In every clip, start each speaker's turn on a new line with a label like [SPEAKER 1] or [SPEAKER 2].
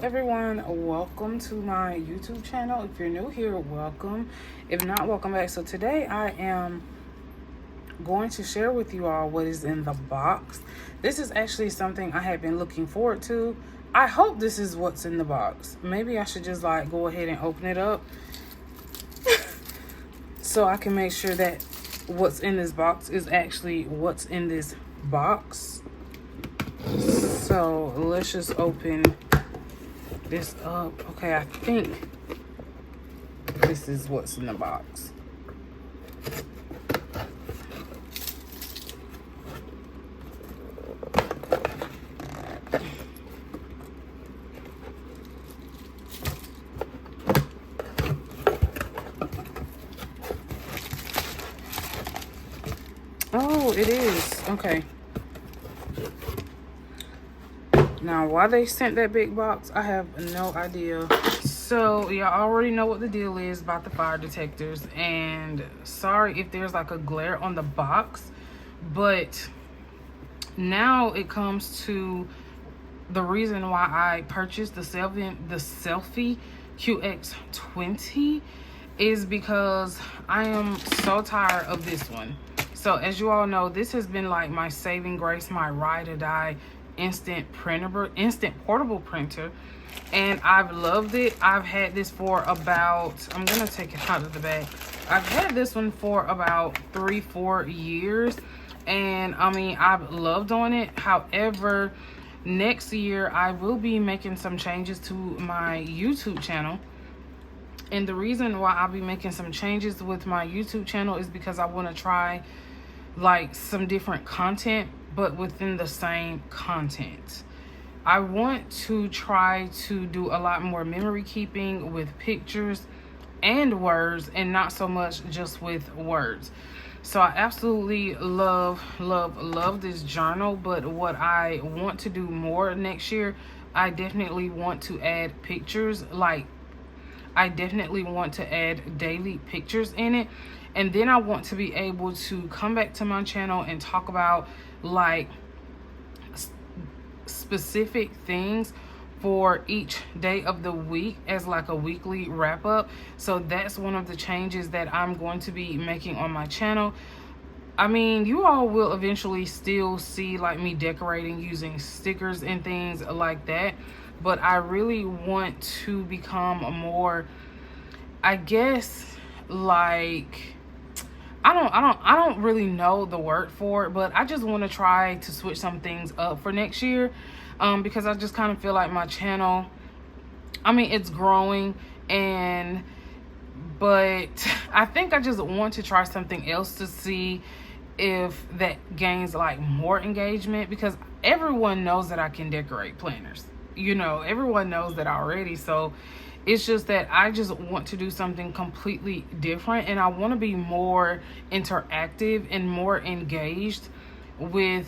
[SPEAKER 1] everyone, welcome to my YouTube channel. If you're new here, welcome. If not, welcome back. So today I am going to share with you all what is in the box. This is actually something I had been looking forward to. I hope this is what's in the box. Maybe I should just like go ahead and open it up so I can make sure that what's in this box is actually what's in this box. So let's just open this up. Okay, I think this is what's in the box. Oh, it is. Okay. Now, why they sent that big box, I have no idea. So, y'all already know what the deal is about the fire detectors. And sorry if there's like a glare on the box. But now it comes to the reason why I purchased the Selphy QX20 is because I am so tired of this one. So, as you all know, this has been like my saving grace, my ride or die instant portable printer, and I've loved it. I've had this for about, I'm gonna take it out of the bag. I've had this one for about 3-4 years, and I mean, I've loved on it. However, next year I will be making some changes to my YouTube channel. And the reason why I'll be making some changes with my YouTube channel is because I want to try like some different content, but within the same content. I want to try to do a lot more memory keeping with pictures and words, and not so much just with words. So I absolutely love this journal, but what I want to do more next year, I definitely want to add pictures. Like, I definitely want to add daily pictures in it. And then I want to be able to come back to my channel and talk about like specific things for each day of the week as like a weekly wrap up. So that's one of the changes that I'm going to be making on my channel. I mean, you all will eventually still see like me decorating using stickers and things like that, but I really want to become more, I guess, like, I don't really know the word for it, but I just want to try to switch some things up for next year, because I just kind of feel like my channel, I mean, it's growing, but I think I just want to try something else to see if that gains like more engagement, because everyone knows that I can decorate planners. You know, everyone knows that already. So it's just that I just want to do something completely different, and I want to be more interactive and more engaged with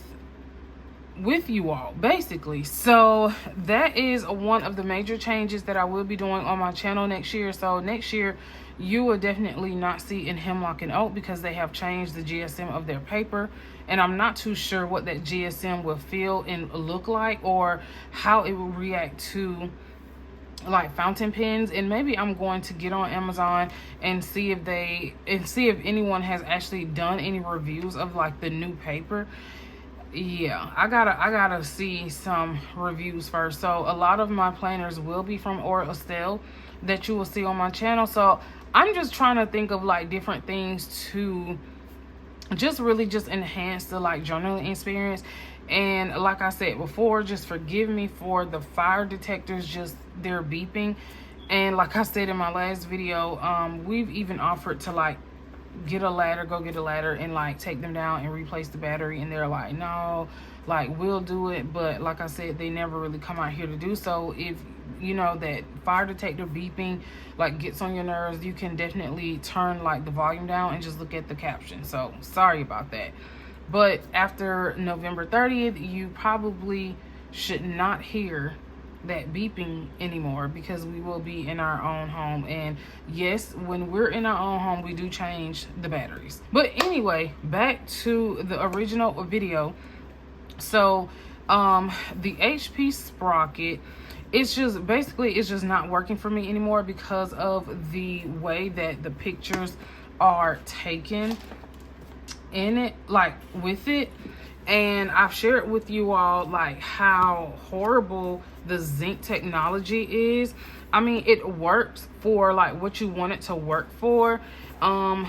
[SPEAKER 1] you all, basically. So that is one of the major changes that I will be doing on my channel next year. So next year you will definitely not see in Hemlock and Oak, because they have changed the GSM of their paper, and I'm not too sure what that GSM will feel and look like, or how it will react to like fountain pens. And maybe I'm going to get on Amazon and see if anyone has actually done any reviews of like the new paper. Yeah, I gotta see some reviews first. So a lot of my planners will be from Aura Estelle that you will see on my channel. So I'm just trying to think of like different things to just really just enhance the like journaling experience. And like I said before, just forgive me for the fire detectors, just they're beeping. And like I said in my last video, we've even offered to like go get a ladder and like take them down and replace the battery, and they're like, no, like we'll do it. But like I said, they never really come out here to do so. If you know that fire detector beeping like gets on your nerves, you can definitely turn like the volume down and just look at the caption. So sorry about that. But after November 30th, you probably should not hear that beeping anymore, because we will be in our own home. And yes, when we're in our own home, we do change the batteries. But anyway, back to the original video. So the HP Sprocket it's just basically it's just not working for me anymore because of the way that the pictures are taken in it, like with it. And I've shared with you all like how horrible the zinc technology is. I mean, it works for like what you want it to work for. I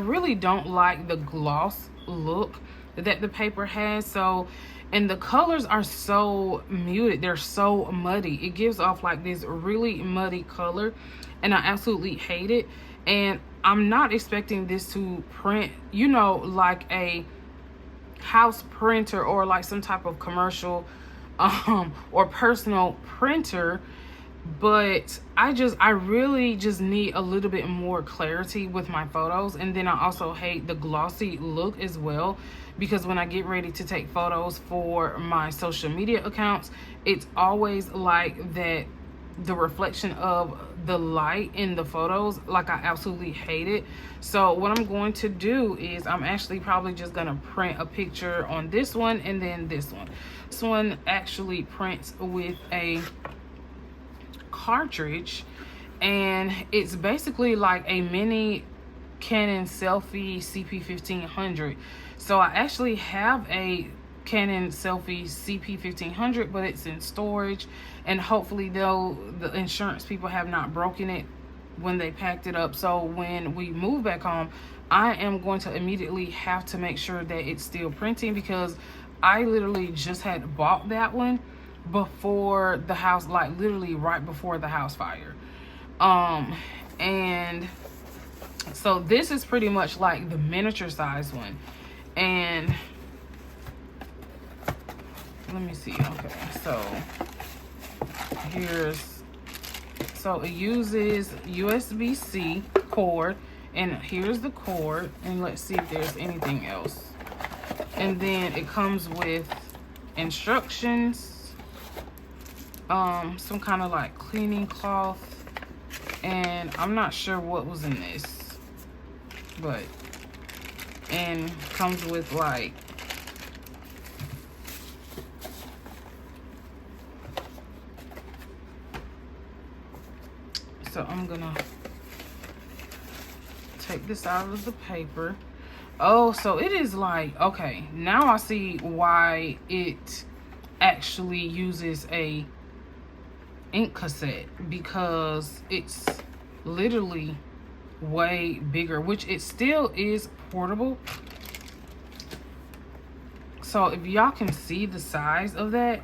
[SPEAKER 1] really don't like the gloss look that the paper has. So, and the colors are so muted, they're so muddy. It gives off like this really muddy color, and I absolutely hate it. And I'm not expecting this to print, you know, like a house printer or like some type of commercial or personal printer, but I really just need a little bit more clarity with my photos. And then I also hate the glossy look as well, because when I get ready to take photos for my social media accounts, it's always like that, the reflection of the light in the photos, like I absolutely hate it. So what I'm going to do is I'm actually probably just gonna print a picture on this one and then this one. This one actually prints with a cartridge, and it's basically like a mini Canon Selphy CP1500. So I actually have a Canon Selphy CP1500, but it's in storage, and hopefully the insurance people have not broken it when they packed it up. So when we move back home, I am going to immediately have to make sure that it's still printing, because I literally just had bought that one before the house, like literally right before the house fire. And so this is pretty much like the miniature size one. And let me see. Okay, so so it uses USB-C cord, and here's the cord, and let's see if there's anything else. And then it comes with instructions, some kind of like cleaning cloth, and I'm not sure what was in this, but, and comes with like so I'm gonna take this out of the paper. Oh, so it is like, okay, now I see why it actually uses a ink cassette, because it's literally way bigger, which it still is portable. So if y'all can see the size of that,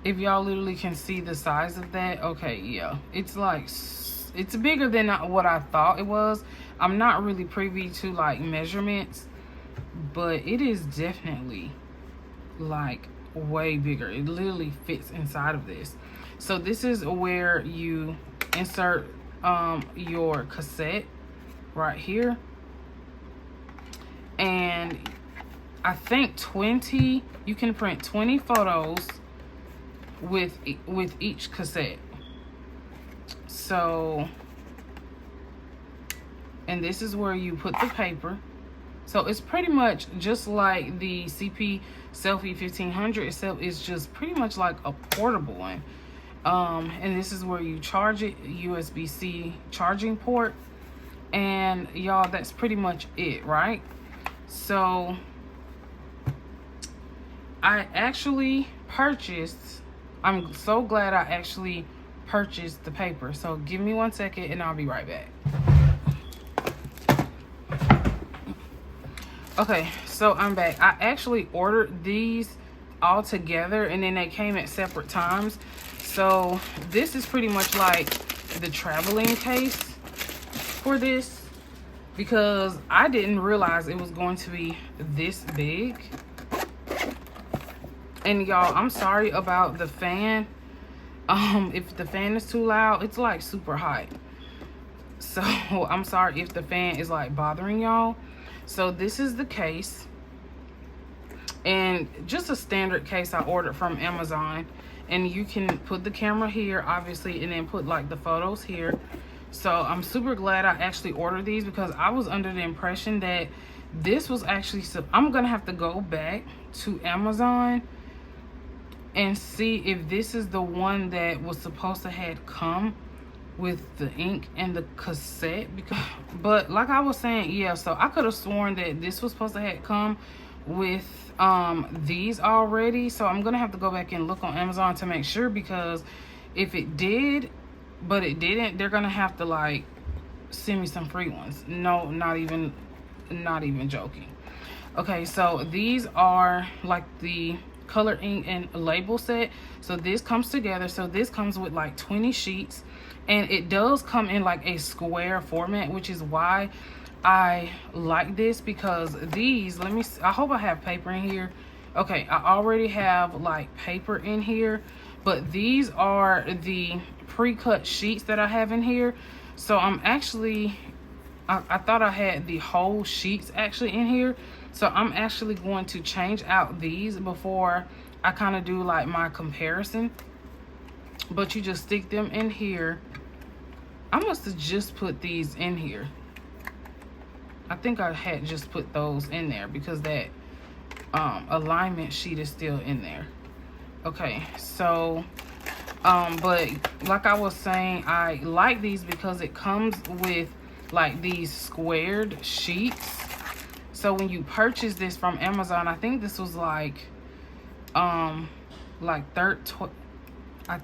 [SPEAKER 1] if y'all literally can see the size of that, okay, yeah, it's like, it's bigger than what I thought it was. I'm not really privy to like measurements, but it is definitely like way bigger. It literally fits inside of this. So this is where you insert your cassette right here, and I think 20, you can print 20 photos with each cassette. So, and this is where you put the paper. So it's pretty much just like the CP Selphy 1500 itself. Is just pretty much like a portable one. And this is where you charge it, USB-C charging port. And y'all, that's pretty much it, right? So I actually purchased, I'm so glad I actually purchased the paper. So give me 1 second and I'll be right back. Okay, so I'm back. I actually ordered these all together, and then they came at separate times. So this is pretty much like the traveling case for this, because I didn't realize it was going to be this big. And y'all, I'm sorry about the fan. If the fan is too loud, it's like super hot. So I'm sorry if the fan is like bothering y'all. So this is the case, and just a standard case I ordered from Amazon. And you can put the camera here, obviously, and then put like the photos here. So I'm super glad I actually ordered these, because I was under the impression that This was actually, so I'm gonna have to go back to Amazon and see if this is the one that was supposed to have come with the ink and the cassette. Because, but like I was saying, yeah, so I could have sworn that this was supposed to have come with these already. So I'm gonna have to go back and look on Amazon to make sure, because if it did but it didn't, they're gonna have to like send me some free ones. No, not even joking. Okay, so these are like the color ink and label set. So this comes together. So this comes with like 20 sheets, and it does come in like a square format, which is why I like this, because these, let me see, I hope I have paper in here. Okay, I already have like paper in here, but these are the pre-cut sheets that I have in here. So I'm actually, I thought I had the whole sheets actually in here. So I'm actually going to change out these before I kind of do like my comparison. But you just stick them in here. I must have just put these in here. I think I had just put those in there because that alignment sheet is still in there. Okay, so but like I was saying, I like these because it comes with like these squared sheets. So when you purchase this from Amazon, I think this was like I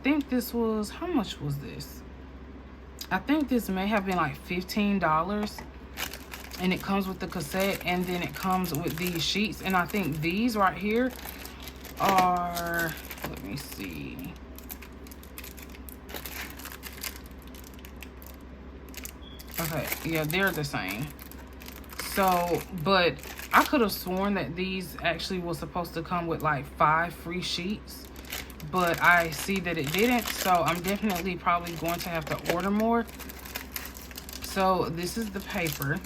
[SPEAKER 1] think this was, how much was this? I think this may have been like $15, and it comes with the cassette, and then it comes with these sheets. And I think these right here are, let me see, okay, yeah, they're the same. So, but I could have sworn that these actually was supposed to come with like 5 free sheets, but I see that it didn't. So I'm definitely probably going to have to order more. So this is the paper.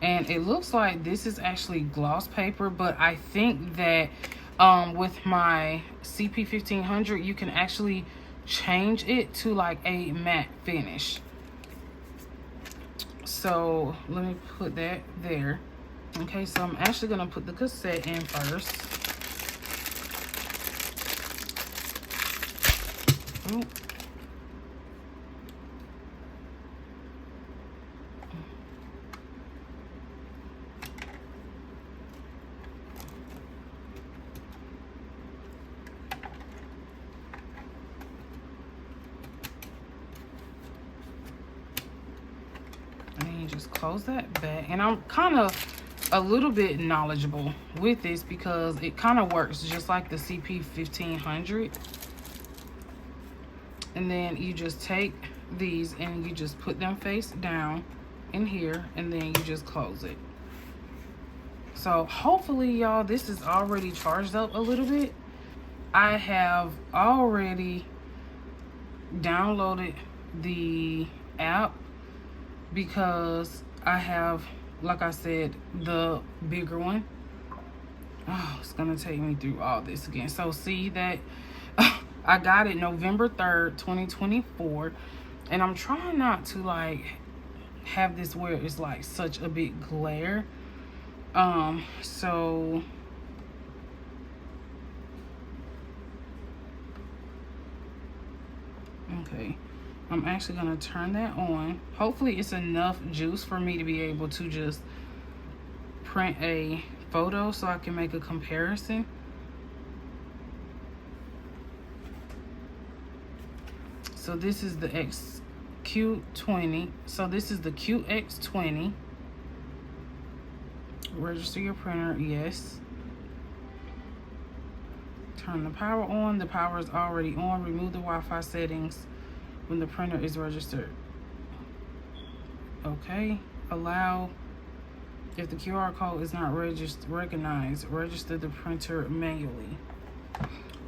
[SPEAKER 1] And it looks like this is actually gloss paper, but I think that with my CP1500, you can actually change it to like a matte finish. So let me put that there. Okay, so I'm actually gonna put the cassette in first. Oh. Just close that back. And I'm kind of a little bit knowledgeable with this because it kind of works just like the CP1500. And then you just take these and you just put them face down in here, and then you just close it. So hopefully, y'all, this is already charged up a little bit. I have already downloaded the app because I have, like I said, the bigger one. Oh, it's gonna take me through all this again. So see that I got it November 3rd, 2024, and I'm trying not to like have this where it's like such a big glare. So okay, I'm actually gonna turn that on. Hopefully it's enough juice for me to be able to just print a photo so I can make a comparison. So this is the Q20. So this is the QX20. Register your printer, yes. Turn the power on. The power is already on. Remove the Wi-Fi settings when the printer is registered. Okay. Allow. If the QR code is not recognized, register the printer manually.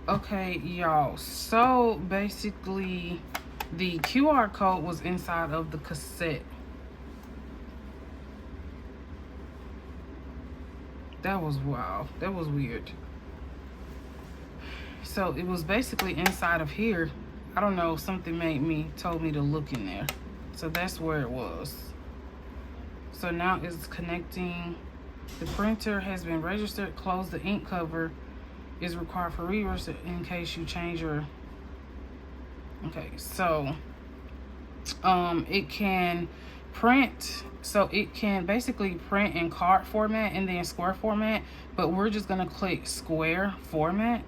[SPEAKER 1] Okay, y'all. So basically, the QR code was inside of the cassette. That was wow. That was weird. So it was basically inside of here. I don't know, something told me to look in there. So that's where it was. So now it's connecting. The printer has been registered. Close the ink cover. Is required for readers in case you change your. Okay, so it can print, so it can basically print in card format and then square format, but we're just gonna click square format.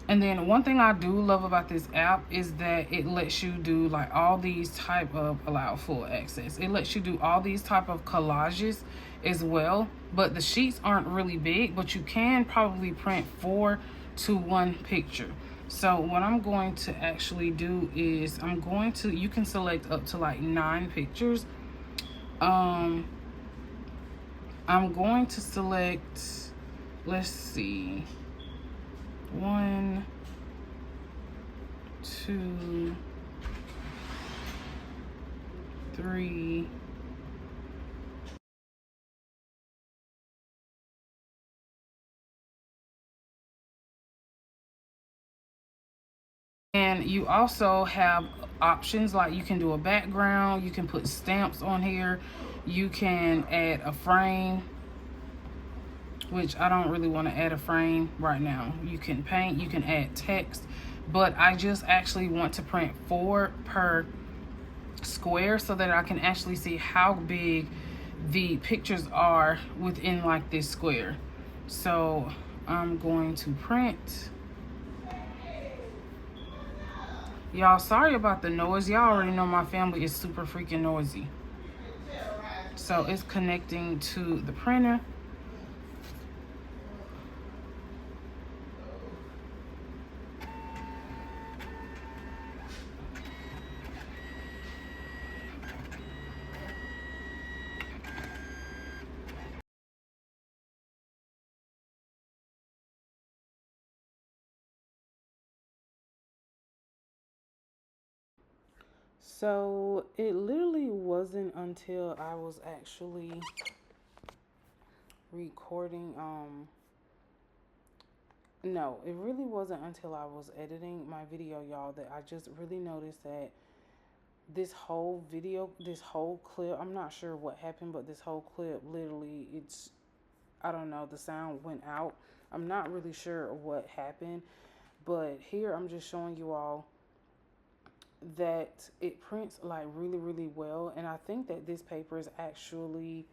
[SPEAKER 1] And then one thing I do love about this app is that it lets you do like all these type of allow full access. It lets you do all these type of collages as well, but the sheets aren't really big, but you can probably print 4 to 1 picture. So what I'm going to actually do is you can select up to like 9 pictures. I'm going to select, let's see, 1, 2, 3. And you also have options like you can do a background, you can put stamps on here, you can add a frame, which I don't really want to add a frame right now. You can paint, you can add text, but I just actually want to print 4 per square so that I can actually see how big the pictures are within like this square. So I'm going to print. Y'all, sorry about the noise. Y'all already know my family is super freaking noisy. So it's connecting to the printer. So it literally wasn't until I was actually recording, no, it really wasn't until I was editing my video, y'all, that I just really noticed that this whole video, this whole clip, I'm not sure what happened, but this whole clip, literally, I don't know, the sound went out. I'm not really sure what happened, but here I'm just showing you all that it prints like really, really well. And I think that this paper is actually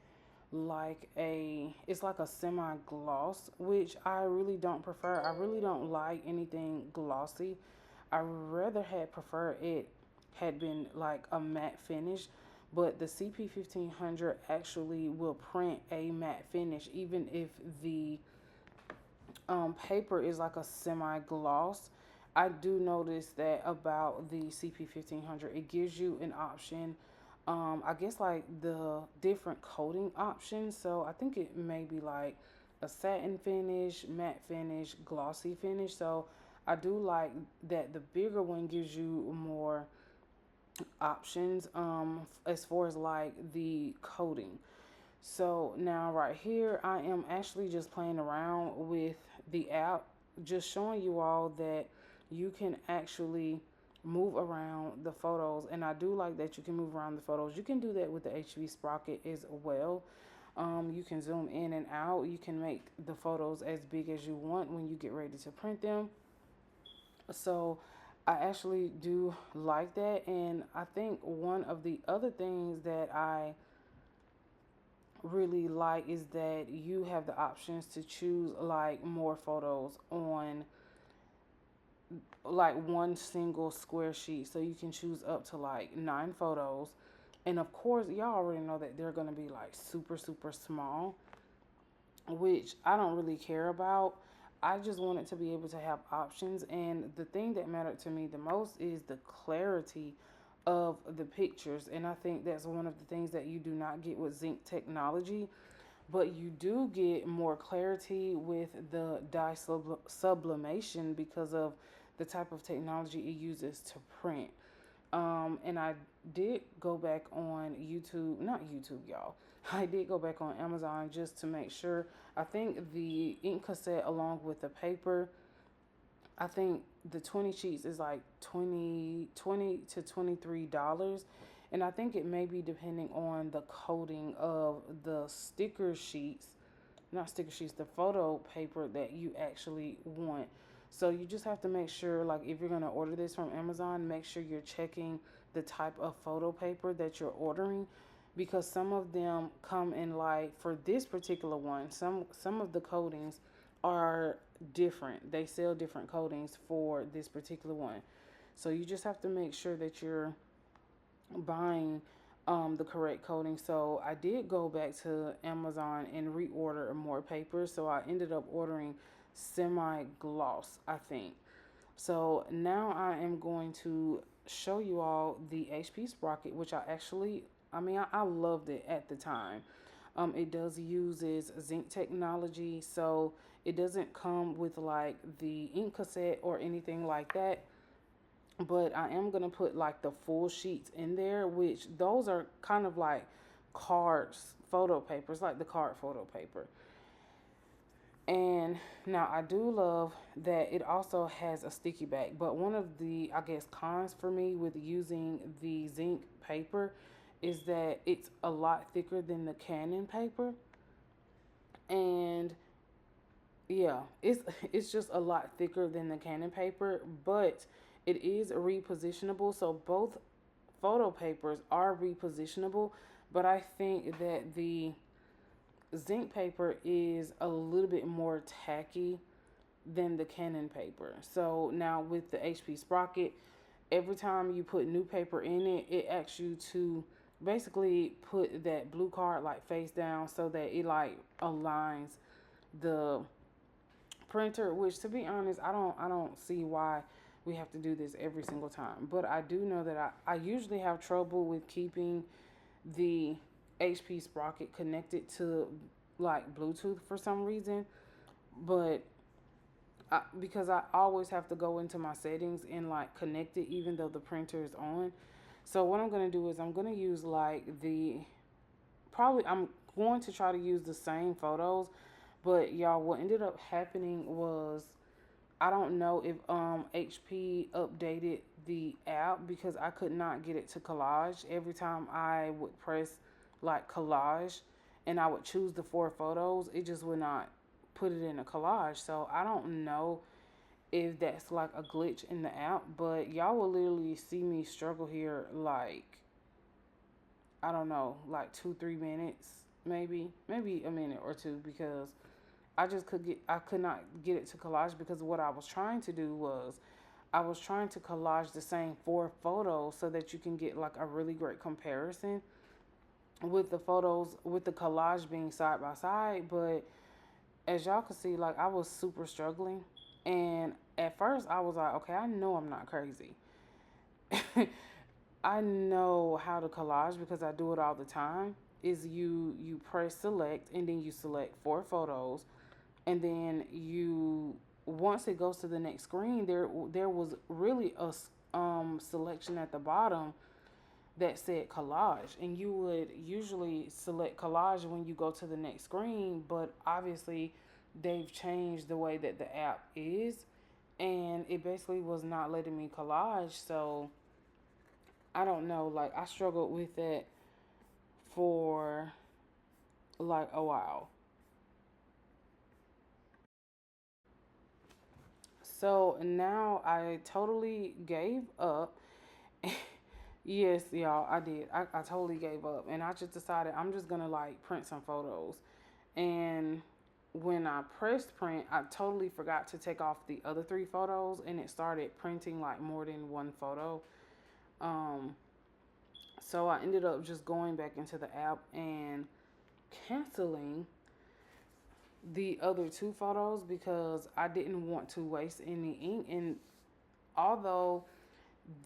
[SPEAKER 1] it's like a semi-gloss, which I really don't prefer. I really don't like anything glossy. I rather had preferred it had been like a matte finish, but the CP1500 actually will print a matte finish even if the paper is like a semi-gloss. I do notice that about the CP1500. It gives you an option, I guess like the different coating options. So I think it may be like a satin finish, matte finish, glossy finish. So I do like that the bigger one gives you more options as far as like the coating. So now right here, I am actually just playing around with the app, just showing you all that you can actually move around the photos. And I do like that you can move around the photos. You can do that with the HP Sprocket as well. You can zoom in and out. You can make the photos as big as you want when you get ready to print them. So I actually do like that. And I think one of the other things that I really like is that you have the options to choose like more photos on like one single square sheet. So you can choose up to like 9 photos. And of course, y'all already know that they're going to be like super, super small, which I don't really care about. I just wanted to be able to have options. And the thing that mattered to me the most is the clarity of the pictures. And I think that's one of the things that you do not get with zinc technology. But you do get more clarity with the dye sublimation because of the type of technology it uses to print. And I did go back on YouTube, not YouTube, y'all. I did go back on Amazon just to make sure. I think the ink cassette along with the paper, I think the 20 sheets is like $20 to $23. And I think it may be depending on the coating of the sticker sheets, not sticker sheets, the photo paper that you actually want. So you just have to make sure, like if you're going to order this from Amazon, make sure you're checking the type of photo paper that you're ordering, because some of them come in, like for this particular one, some of the coatings are different. They sell different coatings for this particular one. So you just have to make sure that you're buying the correct coating. So I did go back to Amazon and reorder more papers. So I ended up ordering semi-gloss, I think. So now I am going to show you all the HP Sprocket, which I loved it at the time. It does uses zinc technology, so it doesn't come with like the ink cassette or anything like that. But I am going to put like the full sheets in there, which those are kind of like cards, photo papers, like the card photo paper. And now I do love that it also has a sticky back. But one of the, I guess, cons for me with using the zinc paper is that it's a lot thicker than the Canon paper. And yeah, it's just a lot thicker than the Canon paper, but it is repositionable. So both photo papers are repositionable, but I think that the zinc paper is a little bit more tacky than the Canon paper. So now with the HP Sprocket, every time you put new paper in it, it asks you to basically put that blue card like face down so that it like aligns the printer, which to be honest, I don't see why we have to do this every single time. But I do know that I usually have trouble with keeping the HP Sprocket connected to like Bluetooth for some reason. But because I always have to go into my settings and like connect it even though the printer is on. So what I'm going to do is I'm going to use like I'm going to try to use the same photos. But y'all, what ended up happening was, I don't know if HP updated the app, because I could not get it to collage. Every time I would press like collage and I would choose the 4 photos, it just would not put it in a collage. So I don't know if that's like a glitch in the app, but y'all will literally see me struggle here like, I don't know, like 2-3 minutes, maybe a minute or two, because I could not get it to collage, because what I was trying to do was I was trying to collage the same 4 photos so that you can get like a really great comparison with the photos, with the collage being side by side. But as y'all can see, like I was super struggling. And at first I was like, okay, I know I'm not crazy. I know how to collage because I do it all the time. Is you press select and then you select 4 photos, and then you, once it goes to the next screen, there was really a selection at the bottom that said collage, and you would usually select collage when you go to the next screen. But obviously they've changed the way that the app is, and it basically was not letting me collage. So I don't know, like I struggled with that for like a while. So now I totally gave up. Yes, y'all, I did. I totally gave up. And I just decided I'm just going to like print some photos. And when I pressed print, I totally forgot to take off the other 3 photos. And it started printing like more than 1 photo. Um, so I ended up just going back into the app and canceling the other 2 photos because I didn't want to waste any ink. And although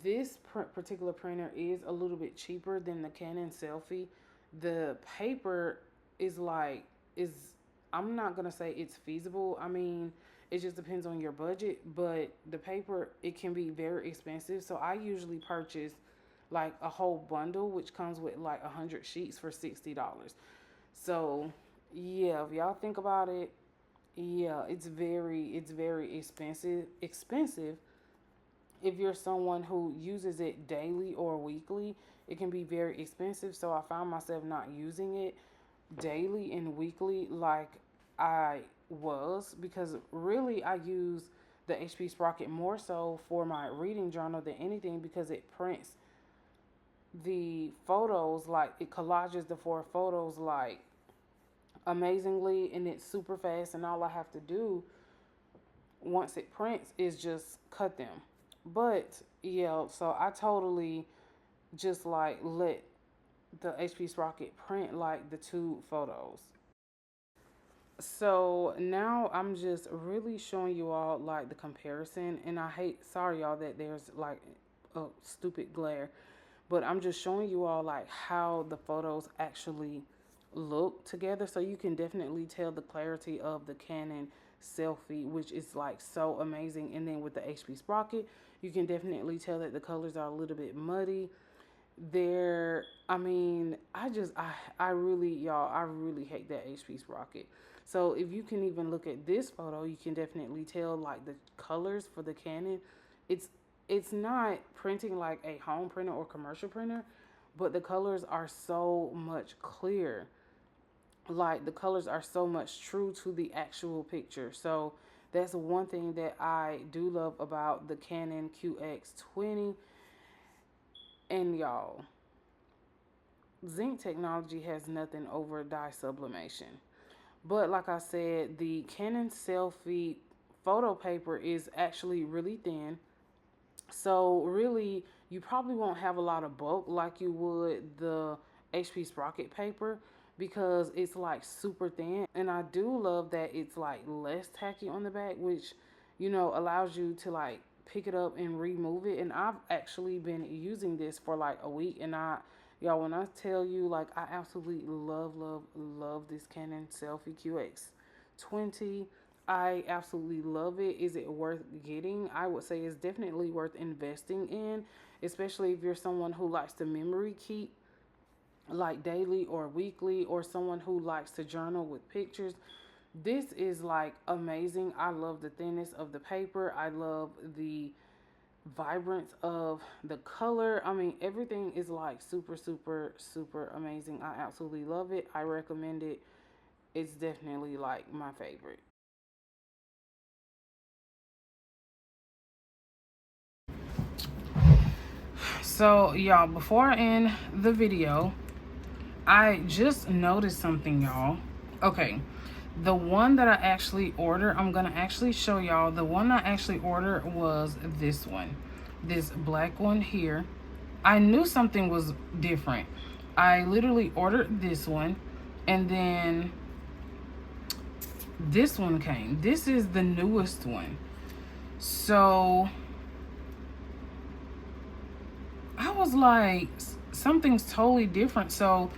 [SPEAKER 1] this particular printer is a little bit cheaper than the Canon Selphy, the paper is I'm not gonna say it's feasible. I mean, it just depends on your budget, but the paper, it can be very expensive. So I usually purchase like a whole bundle, which comes with like 100 sheets for $60. So yeah, if y'all think about it, yeah, it's very expensive. if you're someone who uses it daily or weekly, it can be very expensive. So I found myself not using it daily and weekly like I was, because really I use the HP Sprocket more so for my reading journal than anything, because it prints the photos, like it collages the 4 photos like amazingly, and it's super fast, and all I have to do once it prints is just cut them. But yeah, so I totally just like let the HP Sprocket print like the 2 photos. So now I'm just really showing you all like the comparison, and I hate, sorry y'all that there's like a stupid glare, but I'm just showing you all like how the photos actually look together, so you can definitely tell the clarity of the Canon Selphy, which is like so amazing, and then with the HP Sprocket you can definitely tell that the colors are a little bit muddy. There, I mean, I really, y'all, I really hate that HP Sprocket. So if you can even look at this photo, you can definitely tell like the colors for the Canon. it's it's not printing like a home printer or commercial printer, but the colors are so much clear, like the colors are so much true to the actual picture. So that's one thing that I do love about the Canon QX20. And y'all, zinc technology has nothing over dye sublimation. But like I said, the Canon Selphy photo paper is actually really thin. So really, you probably won't have a lot of bulk like you would the HP Sprocket paper, because it's like super thin. And I do love that it's like less tacky on the back, which, you know, allows you to like pick it up and remove it. And I've actually been using this for like a week, and y'all, when I tell you, like, I absolutely love this Canon Selphy QX20. I absolutely love it. Is it worth getting? I would say it's definitely worth investing in, especially if you're someone who likes to memory keep like daily or weekly, or someone who likes to journal with pictures. This is like amazing. I love the thinness of the paper. I love the vibrance of the color. I mean, everything is like super amazing. I absolutely love it. I recommend it. It's definitely like my favorite. So y'all, before I end the video, I just noticed something, y'all. Okay, the one that I actually ordered, I'm gonna actually show y'all. The one I actually ordered was this one, this black one here. I knew something was different. I literally ordered this one, and then this one came. This is the newest one. So I was like, something's totally different. So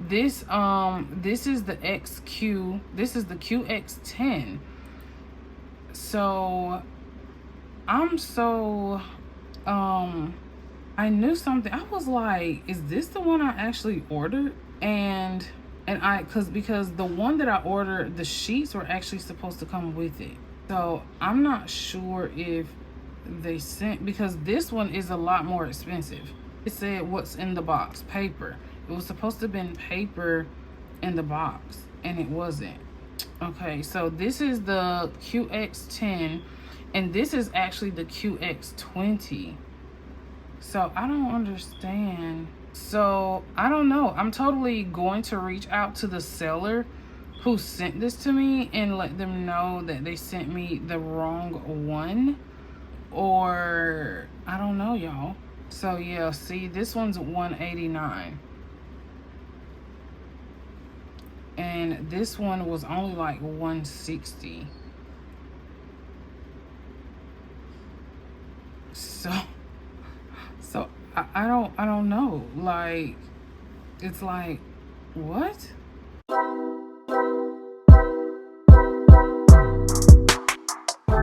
[SPEAKER 1] this is the XQ, this is the QX10. So I'm so I knew something. I was like, is this the one I actually ordered? And because the one that I ordered, the sheets were actually supposed to come with it. So I'm not sure if they sent, because this one is a lot more expensive. It said what's in the box, paper. It was supposed to have been paper in the box, and it wasn't. Okay, so this is the QX10, and this is actually the QX20. So I don't understand. So I don't know. I'm totally going to reach out to the seller who sent this to me and let them know that they sent me the wrong one, or I don't know, y'all. So yeah, see, this one's $189, and this one was only like $160. So I don't know. Like, it's like, what?